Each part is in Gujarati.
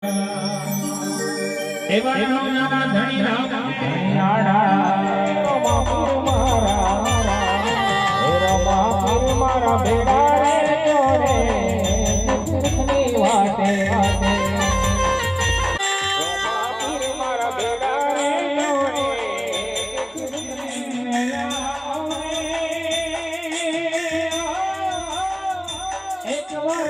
એવા નાના ધણી રામ મારા બેડા રે વાટે મારા બેડા રે એક વાર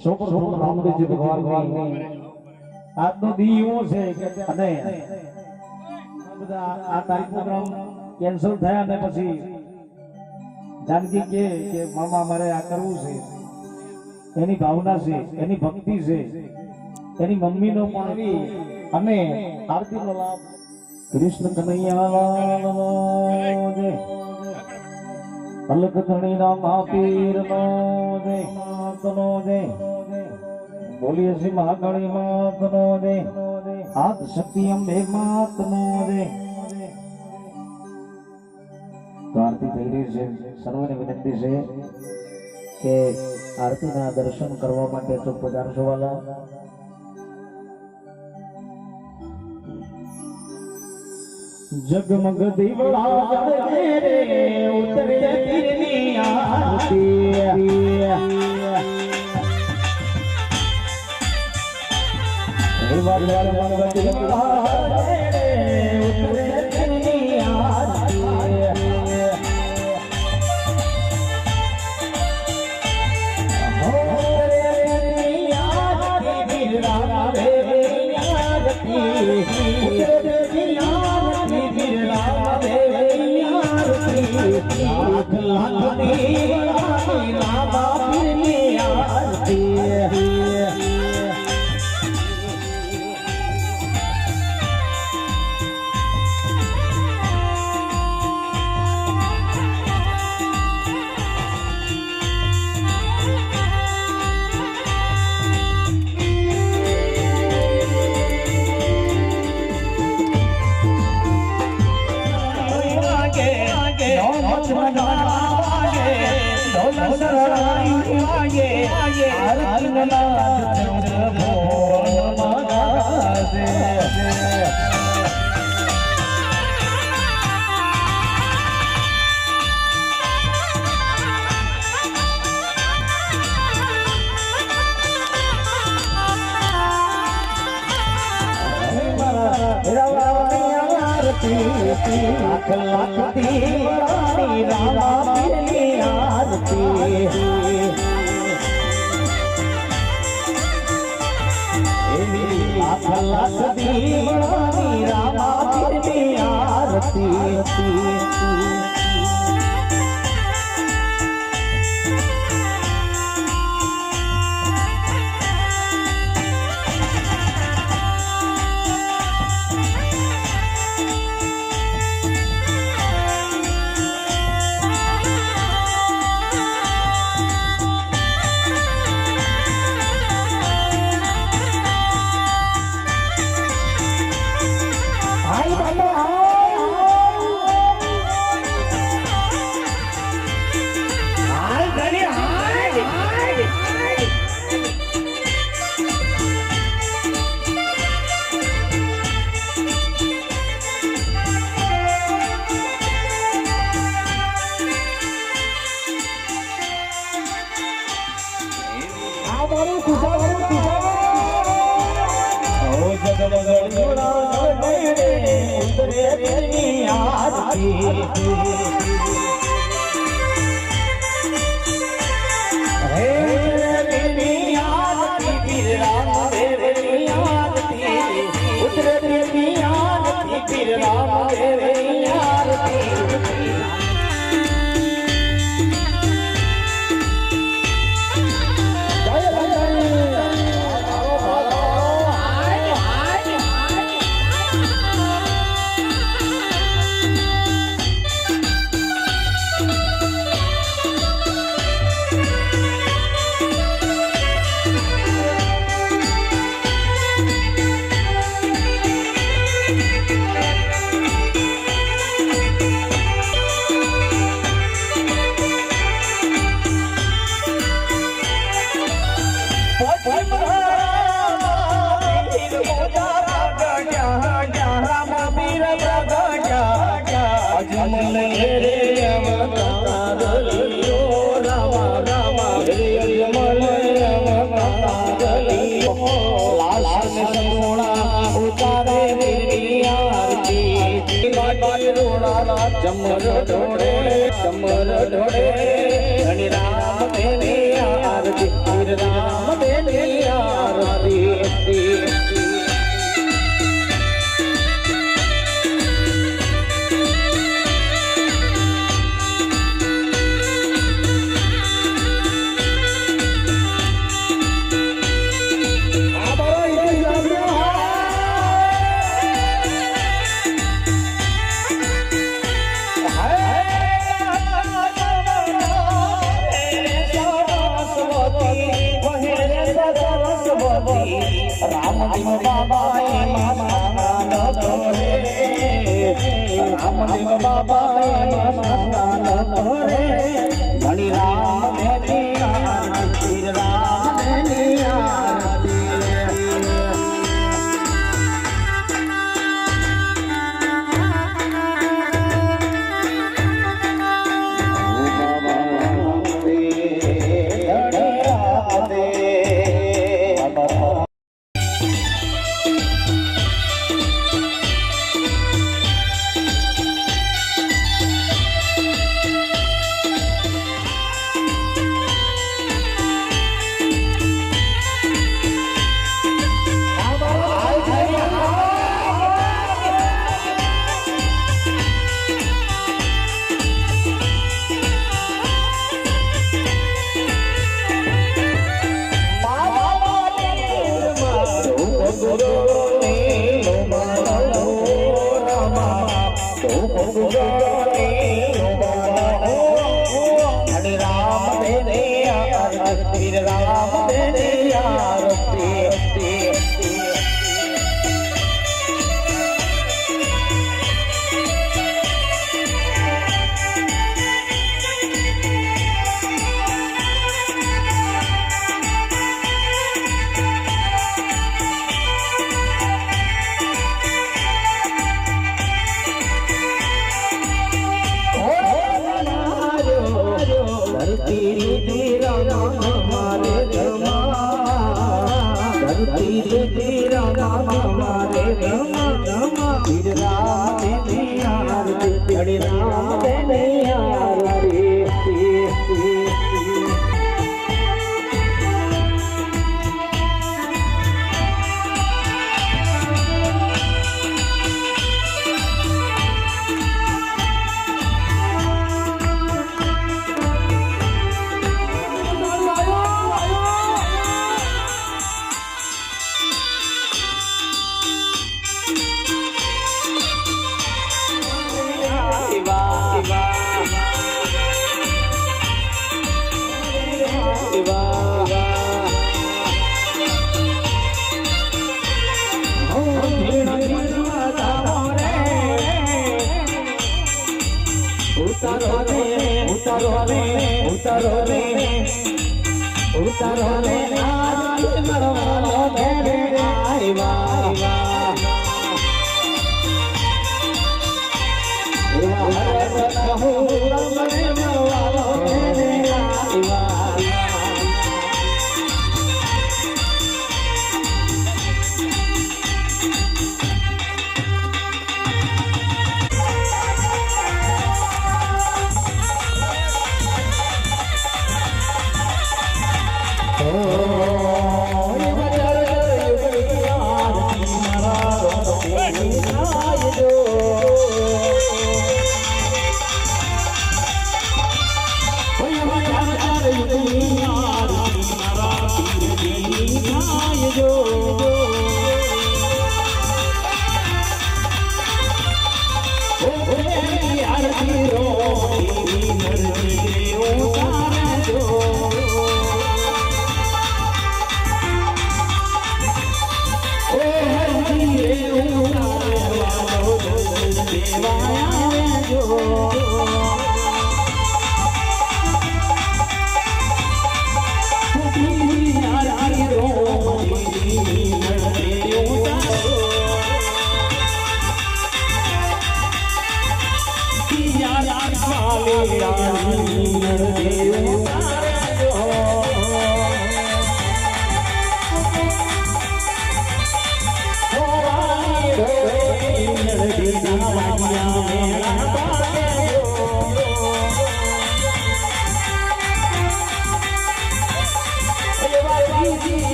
રામદેવજી ભગવાન આજનો દી એવો છે અને બધા આ તારીખ પ્રોગ્રામ કેન્સલ થયા અને પછી જાનકી કે મામા મારે આ કરવું છે, એની ભાવના છે, એની ભક્તિ છે, એની મમ્મીનો પણ અને આરતીનો લાભ કૃષ્ણ કનૈયાલાલનો જય અલગ ધણીના મહાપીરનો જય માતનો જય બોલીએ શ્રી મહાકાળી માતનો જય આદ શક્તિ અંબે માતનો જય. તો આરતી થઈ રહી છે. સર્વને વિનંતી છે કે આરતીના દર્શન કરવા માટે તો પધારશો વાલા. જગમગ દીવડા જળે રે ઉતરે પીરની આરતી હે વાલા મંગ દીવડા જળે ઉતરે પીરની આરતી હો રે પીરની આરતી બિરલા રે આરતી लाख लाख रामा पीरनी आरती लाख लाख दीवानी रामा पीरनी आरती लाख लाख दीवानी रामा पीरनी आरती उतरे અજમલ રે અવતાર લિયો રામા રામા રે અજમલ અવતાર લિયો લાશ સોણા ઉતારે મેરી આરતી માટી રોણા ચમર ઢોળે ધણી રામ તેની આરતી વીર રામ તેની આરતી રામદેવ બાબાએ માન ધોરે રામદેવ બાબાએ માન ધોરે ધણી રામ દેવી આરતી રામ દેવી આરતી Oh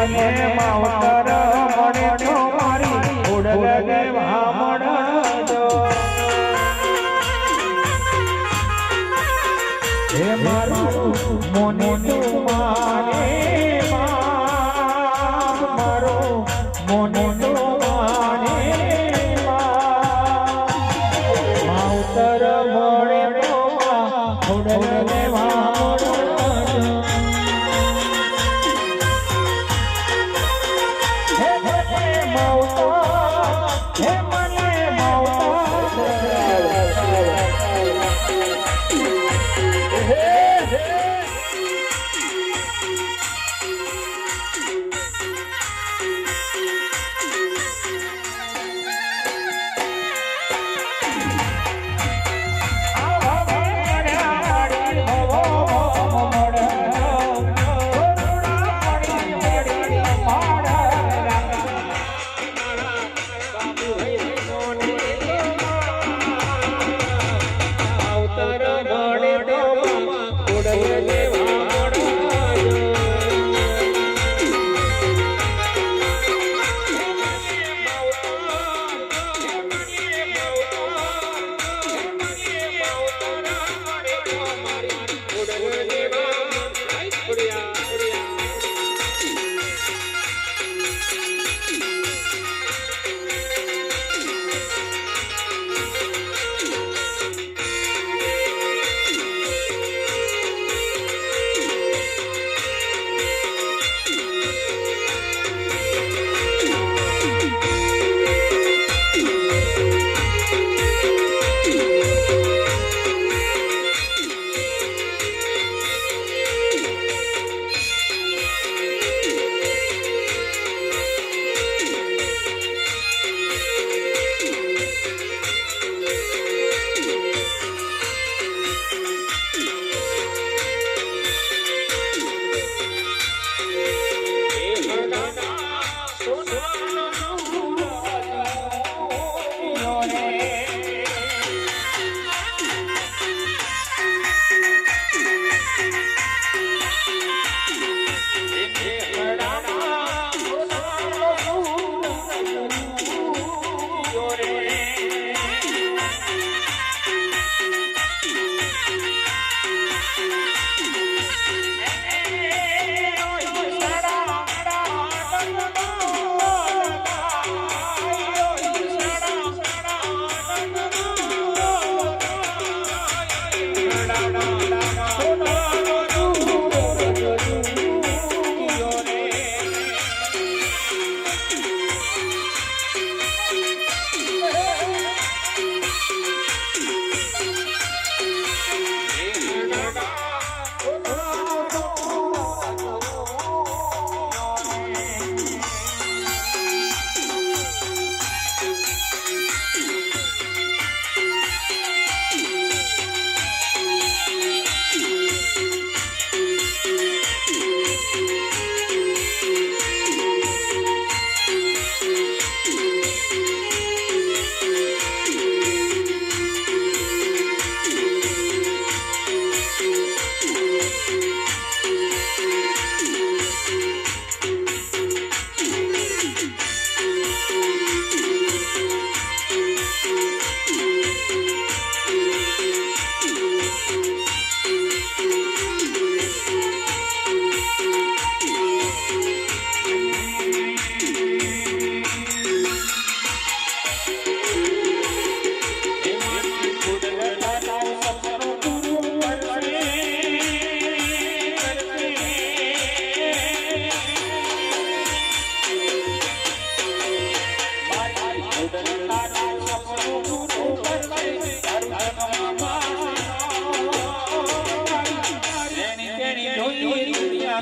મને માવતર મળે તો મારી ઉડગે વામણજો હે મારું મોને તું મારે મારો મોને તું મારે માવતર મળે તો ઉડગે વામણજો દુનિયા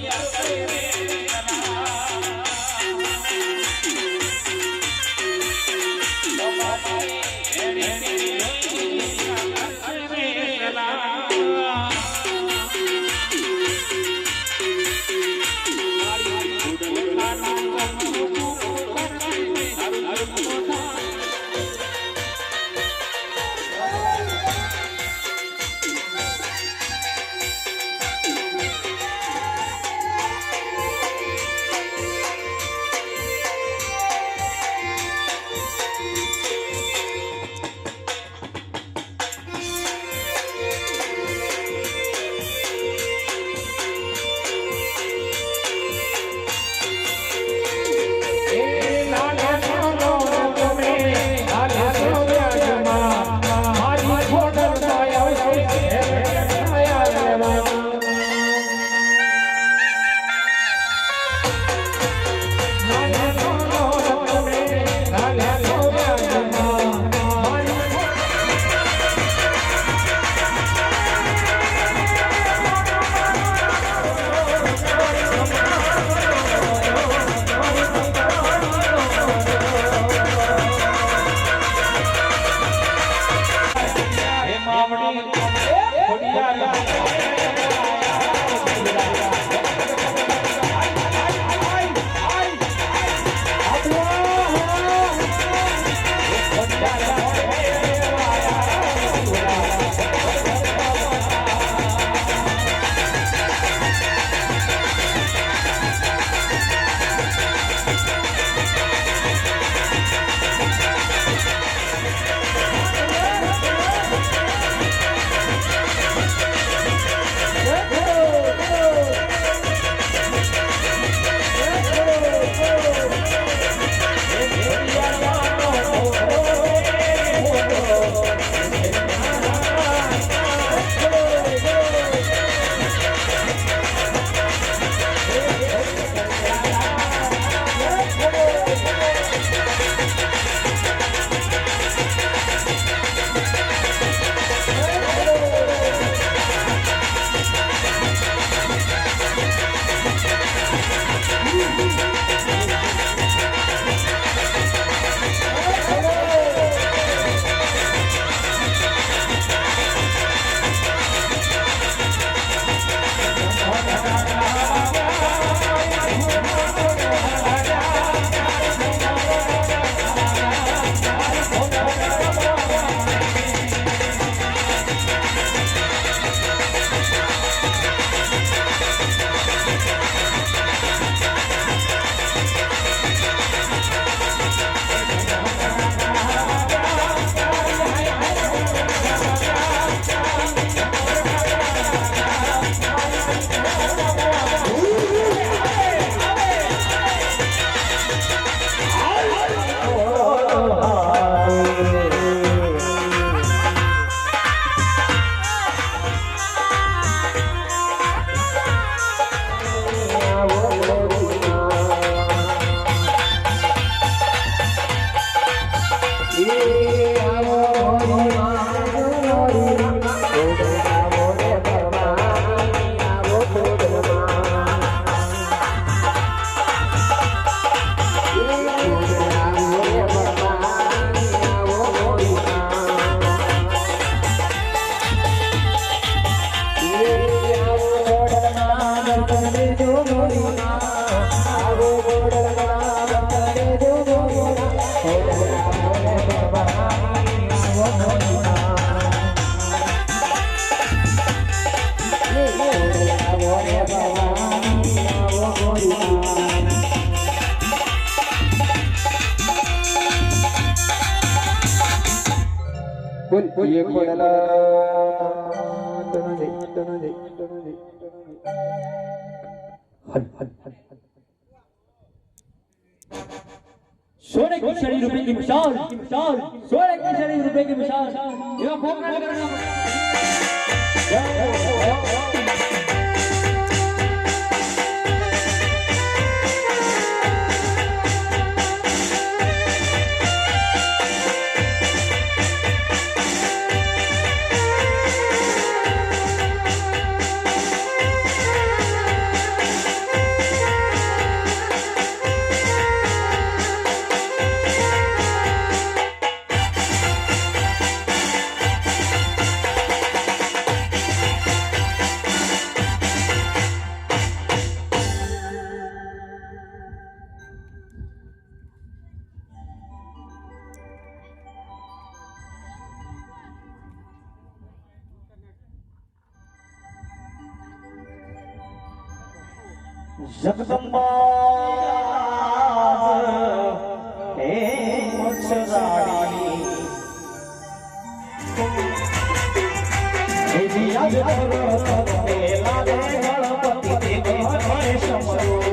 જો મોરીના આવો ગોડલા કરે જો મોરીના મોરે ભવાની આવો મોરીના મોરે ભવાની આવો મોરીના ये कोडला सोने की छड़ी रुपए की मिसाल सोने की छड़ी रुपए की मिसाल ये भोगना करना જગદંબા હે મચ્છરાણી હે દિયા જગત પેલા દે ગણપતિ દેવ હરે સમરો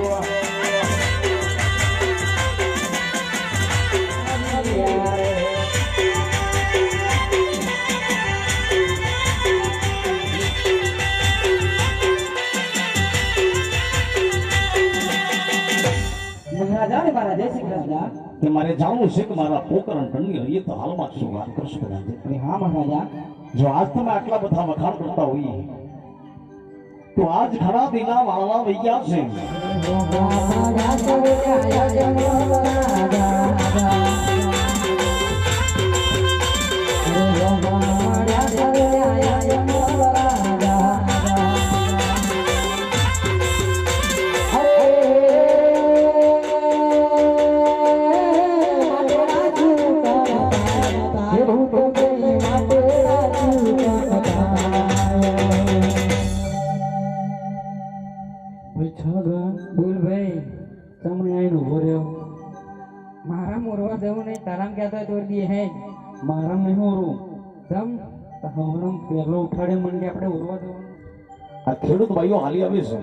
કે મારે જાણવું છે કે મારા પોકરણ ટંડી રહીએ તો હાલમાં શું વાત કરશો કદાચ હા મહારાજા જો આજ તમે આટલા બધા વખાણ કરતા હોઈએ તો આજ ઘણા દિના વાળવા વહી ગયા છે મારા નહીં ઓરું તમ હમણાં પહેલો ઉઠાડે મંડે આપણે ઓરવા જવાનું આ ખેડૂત ભાઈઓ હાલી આવે છે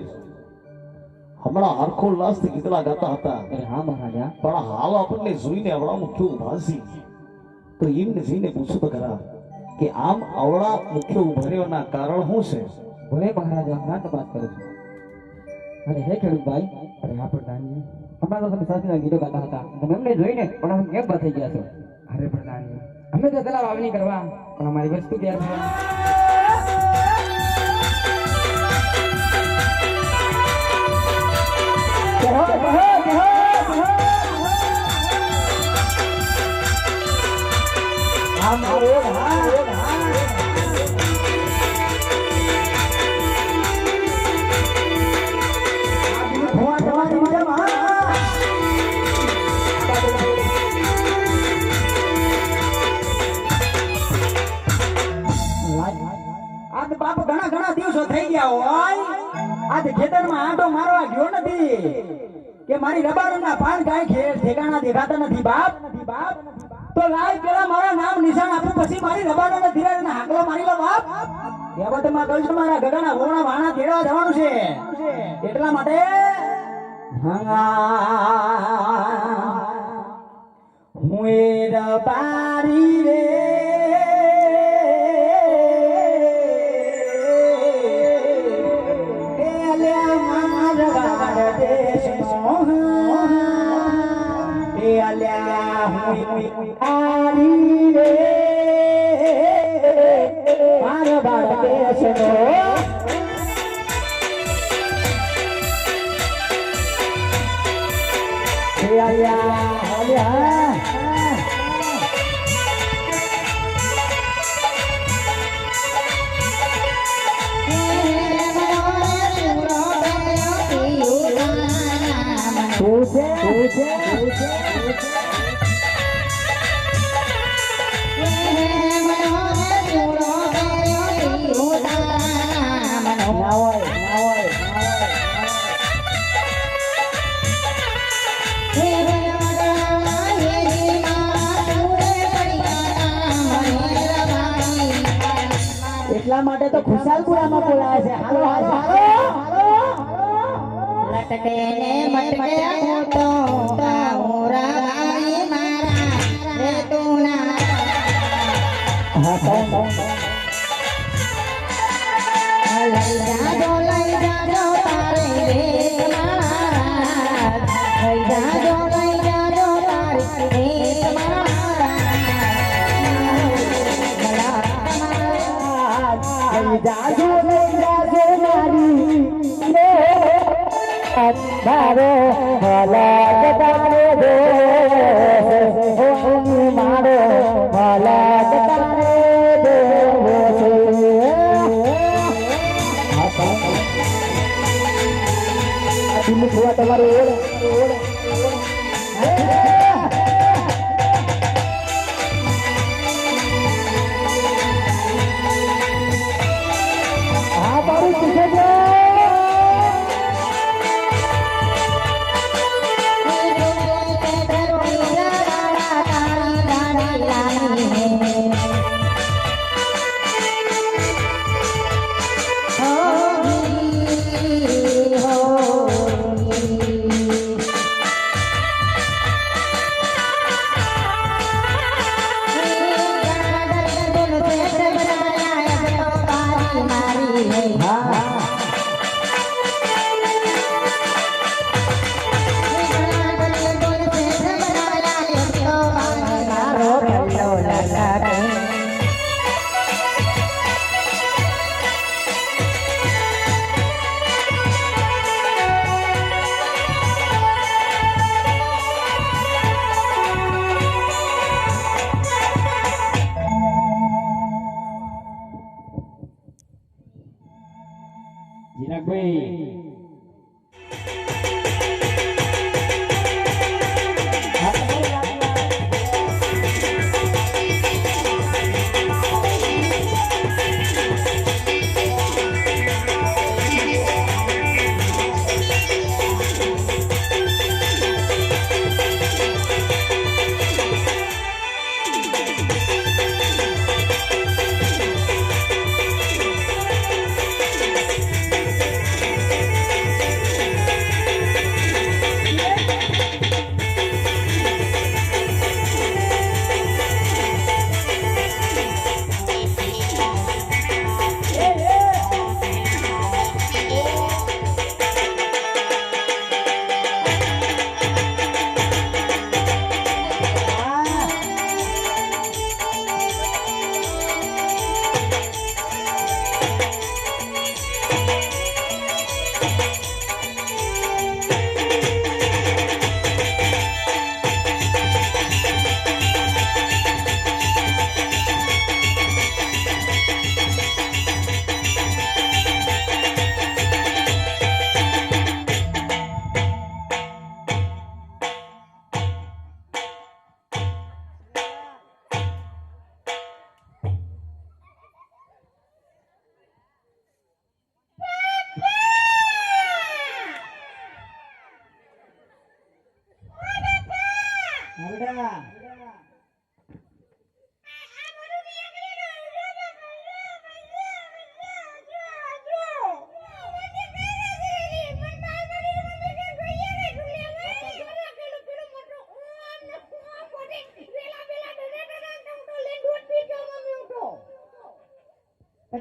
હમણાં હરખો લાસ્ટ ગીતડા ગાતા હતા હા મહારાજા પણ હાલ આપણને જોઈને આવડા મુખ્ય ઉભા છે તો એમને જઈને પૂછું તો ખરા કે આમ આવડા મુખ્ય ઉભા રહેવાના કારણ શું છે ભલે મહારાજા ના તપાસ કરું છું અરે હે ખેડૂત ભાઈ અરે હા પ્રધાનજી હમણાં તો તમે સાચી ગીતો ગાતા હતા તમે એમને જોઈને પણ કેમ બા થઈ ગયા છો અરે પ્રધાનજી અમે તો તલાવ વાવણી કરવા પણ અમારી વસ્તુ તૈયાર બાપ ઘણા દિવસો થઈ ગયા હોય આજ ખેતરમાં આંટો મારવા ગયો નથી કે મારી રબારના પાન કાય ખેર ઠેકાણા દેખાતા નથી બાપ તો લાય પેલા મારા નામ નિશાન આપું પછી મારી રબારના ધીરાને હાકલો મારી લો બાપ કહેવતમાં કહું છું મારા ગગના ગોણા વાણા તેડવા જવાનું છે એટલા માટે હું એ રબારી રે એટલા માટે તો ખુશાલપુરામાં બોલાય છે. હાલો હાલો હાલો લટકે ને મટકે મોટો આઉરા ભાઈ મારા રે તું ના લઈ જાજો તારે રે મારા લઈ જાજો તારે રે મારા જાજો મારી તારો ભલા તારે દે મારો ભલા તારે દે તમારું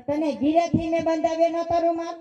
તને ઘીરેથી મેં બંધાવ્યો ન તારું માં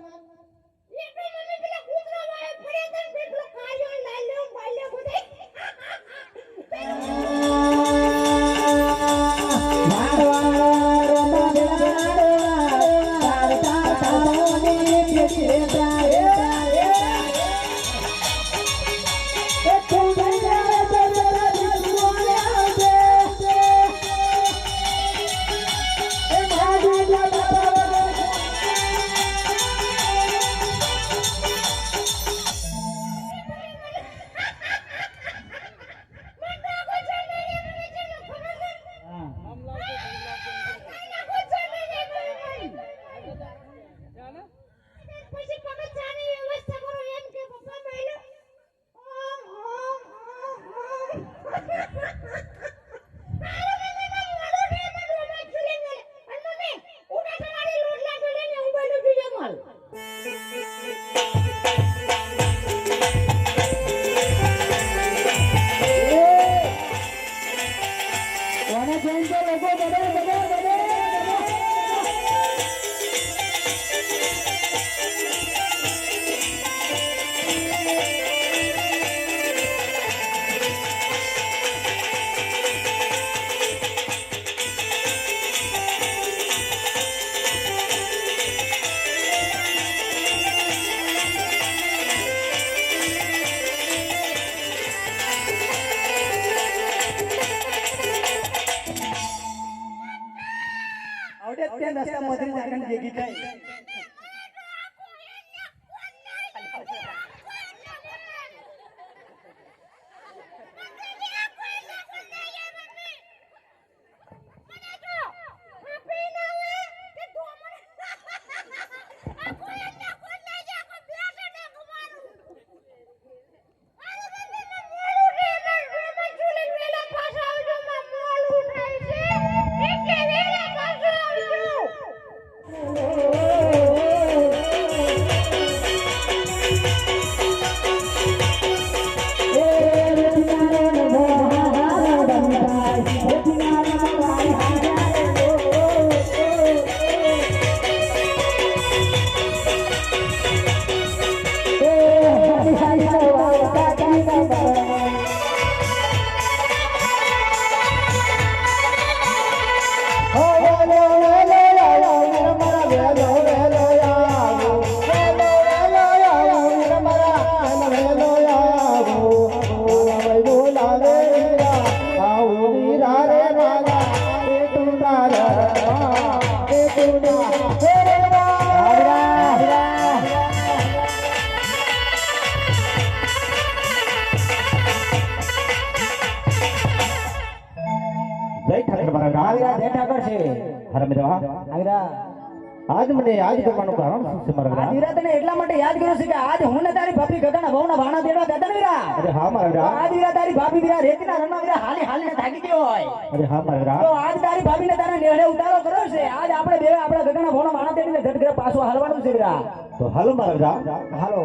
આજ મને યાદ કરવાનું કારણ શું છે મારા આ વીરા તને એટલા માટે યાદ કરું છું કે આજ હું ને તારી ભાભી ગગના ભાવના ભાણા દેવા દાદા વીરા. અરે હા મારા આજ વીરા તારી ભાભી વીરા રેતીના રણમાં વીરા હાલી થાકી ગયો હોય. અરે હા મારા તો આજ તારી ભાભીને તારા નેહળે ઉતારો કર્યો છે. આજ આપણે બે આપણા ગગના ભાવના ભાણા દેવીને ધડઘરે પાછું હાલવાનું છે વીરા. તો હાલો મારા હાલો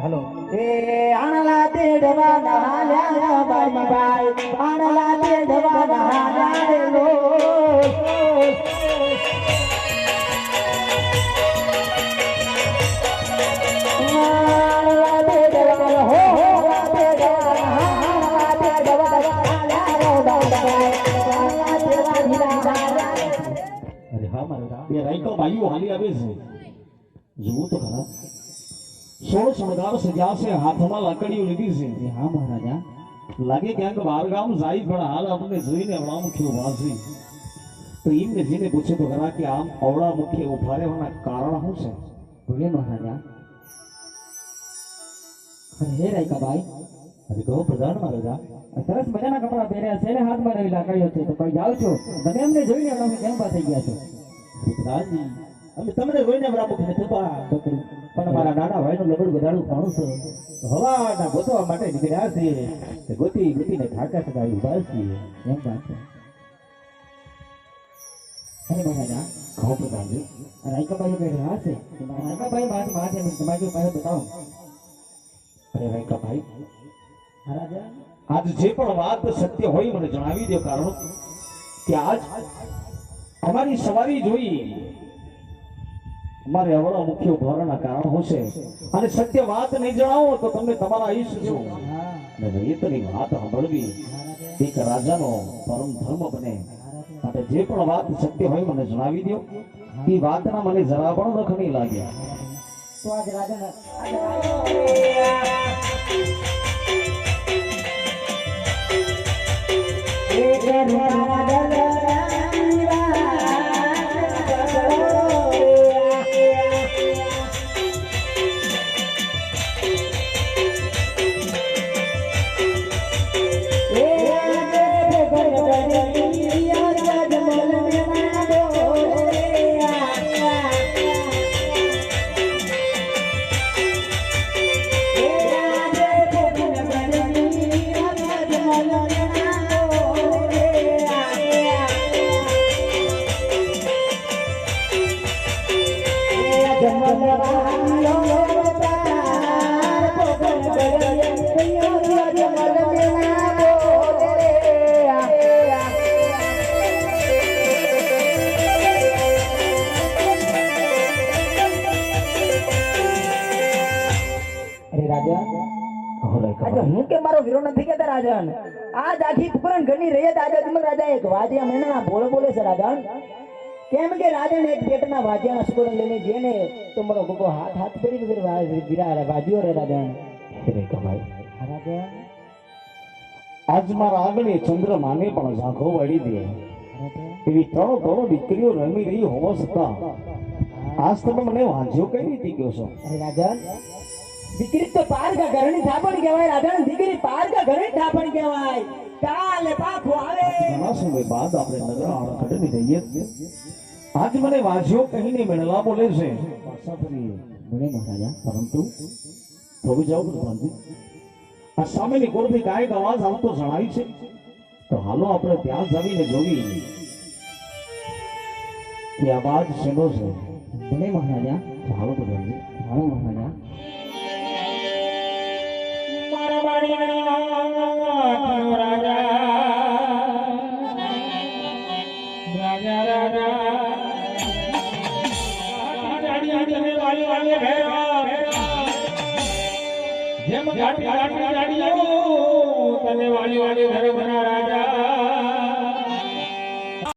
હાલો એ આણલા તે ડવાના હાલ્યા બાઈ બાઈ આણલા તે ડવાના હાલ્યા લો બે રાઈકો ભાઈઓ હાલી આવે છે જુઓ તો ખરા 16 શણગાર સજ્યા છે હાથમાં લાકડીઓ લીધી છે હા મહારાજા લાગે ક્યાંક બારગામ જાય પણ હાલ આપણને જોઈને અવળા મુખ્ય વાસી તો એમને જેને પૂછે તો ખરા કે આમ અવળા મુખ્ય ઉભા રહેવાના કારણ શું છે બોલે મહારાજા હે રાઈકા ભાઈ અરે કહો પ્રધાન મહારાજા સરસ મજાના કપડા પહેર્યા છે ને હાથમાં રહી લાકડીઓ છે તો ભાઈ જાવ છો તમે એમને જોઈને અમે કેમ પા થઈ ગયા છો પ્રધાનજી અમે તમને જોઈને અમારા મુખ્ય થતા પણ મારા નાના ભાઈનું લગડું બધાડું ઘણું છે હવાના ગોતવા માટે નીકળ્યા છીએ તે ગોતીને ઠાકા સદાઈ ઉભા છીએ એમ વાત છે અરે મહારાજા કહો પ્રધાનજી રાઈકાભાઈ કઈ રહ્યા છે રાઈકાભાઈ માથે તમારી પાસે બતાવો અરે રાઈકા ભાઈ મહારાજા આજ જે પણ વાત સત્ય હોય મને જણાવી દો કારણ કે આજ અમારી સવારી જોઈ અમારે અવળા મુખ્ય ઉભારવાના કારણ હશે અને સત્ય વાત નહીં જણાવો તો તમને તમારા આયુષ્ય શું અને રૈયતની વાત સાંભળવી એક રાજાનો પરમ ધર્મ બને માટે જે પણ વાત સત્ય હોય મને જણાવી દો એ વાતના મને જરા પણ દખ નહીં લાગ્યા તો આજ રાજાના કન્યો રાજ મન મેના બોલે રે અરે રાજન આજે હું કે મારો વિરોધ નથી કેતા રાજન આજ આખી પુરાણ ઘરની રૈયત આજે તમે રાજા એક વાજિયા મહિનાના બોલે બોલે છે રાજન કેમ કે રાજન એક પેટના વાજિયાના સુકોર લઈને જેને તો મારો ગોગો હાથ હાથ કરી વિરા વાજ્યો રે રાજન રે કમાઈ રાજન આજ મારા આગળ ચંદ્રમાને પણ ઝાંખો વાળી દે એવી ત્રણ દીકરીઓ રમી રહી હોવા છતાં આજ તમે મને વાંચ્યો કઈ રીતે કહો છો? અરે રાજન દીકરી તો પાર કા ઘરની થાપણ કહેવાય રાજન દીકરી પાર કા ઘરની થાપણ કહેવાય કાલે પાખો આવે ઘણા સમય બાદ આપણે નગર આણખડની રહીએ આજ મને વાંચ્યો કહીને મેળલા બોલે છે પાછા ફરી મને મહારાજા પરંતુ થોડું જાવ પ્રધાનજી આ સામેની કોરથી ગાયક અવાજ આવતો જણાય છે તો હાલો આપણે ત્યાં જમીને જોવી કે અવાજ શેનો છે. મને મહારાજા હાલો પ્રધાનજી હાલો મહારાજા જેમ ગાડી